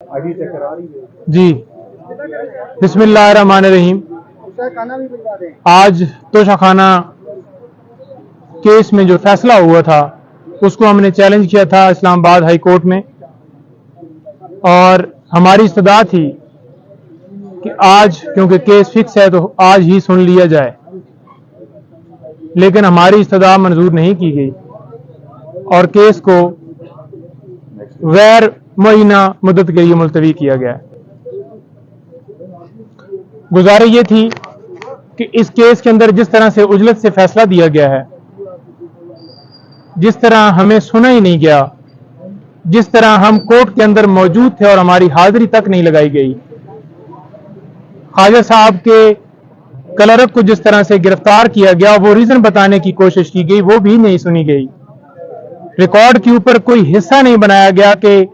جی بسم اللہ الرحمن الرحیم۔ آج توشہ خانہ کیس میں جو فیصلہ ہوا تھا اس کو ہم نے چیلنج کیا تھا اسلام آباد ہائی کورٹ میں، اور ہماری استدعا تھی کہ آج کیونکہ کیس فکس ہے تو آج ہی سن لیا جائے، لیکن ہماری استدعا منظور نہیں کی گئی اور کیس کو غیر معینہ مدت کے لیے ملتوی کیا گیا۔ گزارش یہ تھی کہ اس کیس کے اندر جس طرح سے عجلت سے فیصلہ دیا گیا ہے، جس طرح ہمیں سنا ہی نہیں گیا، جس طرح ہم کورٹ کے اندر موجود تھے اور ہماری حاضری تک نہیں لگائی گئی، خواجہ صاحب کے کلرک کو جس طرح سے گرفتار کیا گیا، وہ ریزن بتانے کی کوشش کی گئی، وہ بھی نہیں سنی گئی۔ ریکارڈ کے اوپر کوئی حصہ نہیں بنایا گیا کہ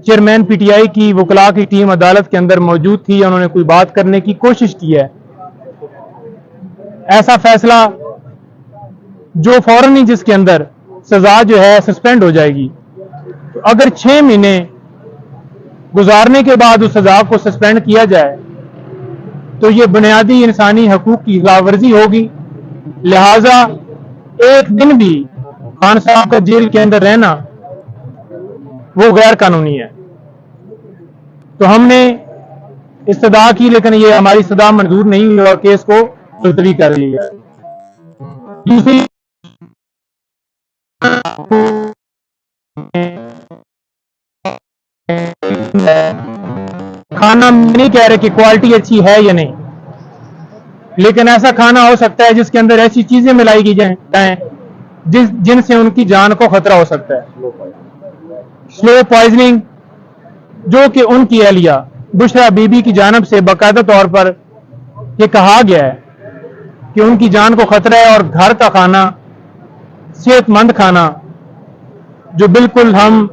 چیئرمین پی ٹی آئی کی وکلاء کی ٹیم عدالت کے اندر موجود تھی، انہوں نے کوئی بات کرنے کی کوشش کی ہے۔ ایسا فیصلہ جو فوراً ہی جس کے اندر سزا جو ہے سسپینڈ ہو جائے گی، تو اگر 6 مہینے گزارنے کے بعد اس سزا کو سسپینڈ کیا جائے تو یہ بنیادی انسانی حقوق کی خلاف ورزی ہوگی، لہذا ایک دن بھی خان صاحب کا جیل کے اندر رہنا وہ غیر قانونی ہے۔ تو ہم نے استدعا کی، لیکن یہ ہماری استدعا منظور نہیں ہوئی اور کیس کو ملتوی کر لیا۔ دوسری کھانا نہیں کہہ رہے کہ کوالٹی اچھی ہے یا نہیں، لیکن ایسا کھانا ہو سکتا ہے جس کے اندر ایسی چیزیں ملائی کی جائیں جن سے ان کی جان کو خطرہ ہو سکتا ہے۔ سلو پوائزننگ، جو کہ ان کی اہلیہ بشرا بی بی کی جانب سے باقاعدہ طور پر یہ کہا گیا ہے کہ ان کی جان کو خطرہ ہے، اور گھر کا کھانا، صحت مند کھانا جو بالکل ہم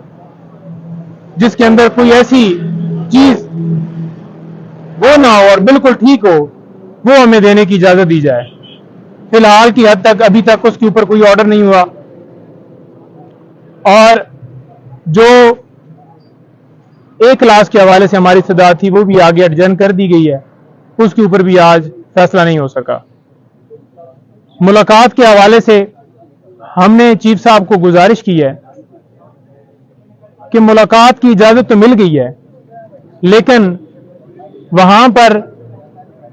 جس کے اندر کوئی ایسی چیز وہ نہ ہو اور بالکل ٹھیک ہو، وہ ہمیں دینے کی اجازت دی جائے۔ فی الحال کی حد تک ابھی تک اس کے اوپر کوئی آرڈر نہیں ہوا، اور جو ایک کلاس کے حوالے سے ہماری استدعا تھی وہ بھی آگے ایڈجرن کر دی گئی ہے، اس کے اوپر بھی آج فیصلہ نہیں ہو سکا۔ ملاقات کے حوالے سے ہم نے چیف صاحب کو گزارش کی ہے کہ ملاقات کی اجازت تو مل گئی ہے، لیکن وہاں پر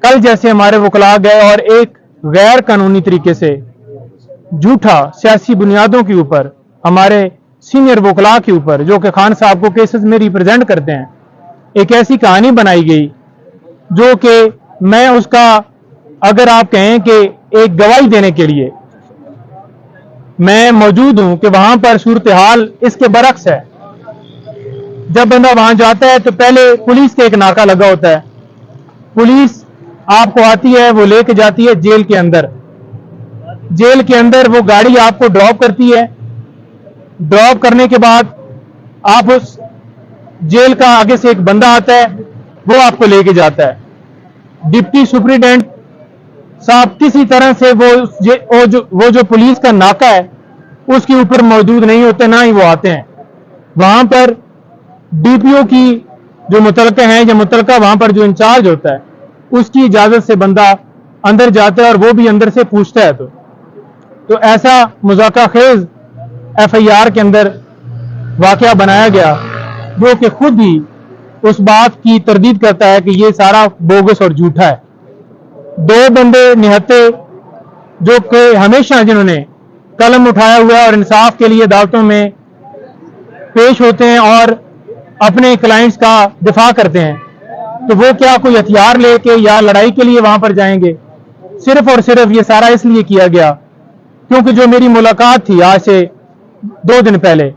کل جیسے ہمارے وکلاء گئے اور ایک غیر قانونی طریقے سے جھوٹا سیاسی بنیادوں کے اوپر ہمارے سینئر وکلاء کے اوپر جو کہ خان صاحب کو کیسز میں ریپرزینٹ کرتے ہیں، ایک ایسی کہانی بنائی گئی جو کہ میں اس کا اگر آپ کہیں کہ ایک گواہی دینے کے لیے میں موجود ہوں کہ وہاں پر صورتحال اس کے برعکس ہے۔ جب بندہ وہاں جاتا ہے تو پہلے پولیس کے ایک ناکہ لگا ہوتا ہے، پولیس آپ کو آتی ہے، وہ لے کے جاتی ہے جیل کے اندر، جیل کے اندر وہ گاڑی آپ کو ڈراپ کرتی ہے، ڈراپ کرنے کے بعد آپ اس جیل کا آگے سے ایک بندہ آتا ہے، وہ آپ کو لے کے جاتا ہے۔ ڈپٹی سپرنٹینڈنٹ صاحب کسی طرح سے وہ جو پولیس کا ناکہ ہے اس کے اوپر موجود نہیں ہوتے، نہ ہی وہ آتے ہیں وہاں پر۔ ڈی پی او کی جو متعلقہ ہیں یا متعلقہ وہاں پر جو انچارج ہوتا ہے اس کی اجازت سے بندہ اندر جاتا ہے، اور وہ بھی اندر سے پوچھتا ہے۔ تو ایسا مذاکرہ خیز ایف آئی آر کے اندر واقعہ بنایا گیا جو کہ خود ہی اس بات کی تردید کرتا ہے کہ یہ سارا بوگس اور جھوٹا ہے۔ 2 بندے نہتے جو کہ ہمیشہ جنہوں نے قلم اٹھایا ہوا ہے اور انصاف کے لیے عدالتوں میں پیش ہوتے ہیں اور اپنے کلائنٹس کا دفاع کرتے ہیں، تو وہ کیا کوئی ہتھیار لے کے یا لڑائی کے لیے وہاں پر جائیں گے؟ صرف اور صرف یہ سارا اس لیے کیا گیا کیونکہ جو میری ملاقات تھی آج سے 2 دن پہلے،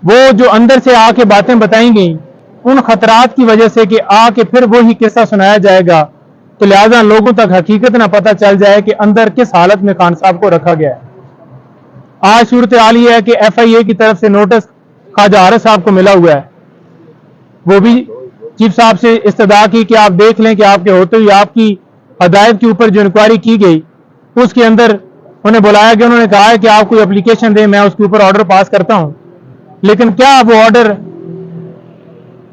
وہ جو اندر سے آ کے باتیں بتائی گئیں ان خطرات کی وجہ سے کہ آ کے پھر وہی قصہ سنایا جائے گا، تو لہذا لوگوں تک حقیقت نہ پتہ چل جائے کہ اندر کس حالت میں خان صاحب کو رکھا گیا ہے۔ آج صورتحال یہ ہے کہ ایف آئی اے کی طرف سے نوٹس خواجہ حارث صاحب کو ملا ہوا ہے، وہ بھی چیف صاحب سے استدعا کی کہ آپ دیکھ لیں کہ آپ کے ہوتے ہوئے آپ کی ہدایت کے اوپر جو انکوائری کی گئی اس کے اندر انہیں بلایا گیا، انہوں نے کہا ہے کہ آپ کوئی اپلیکیشن دیں، میں اس کے اوپر آرڈر پاس کرتا ہوں، لیکن کیا وہ آرڈر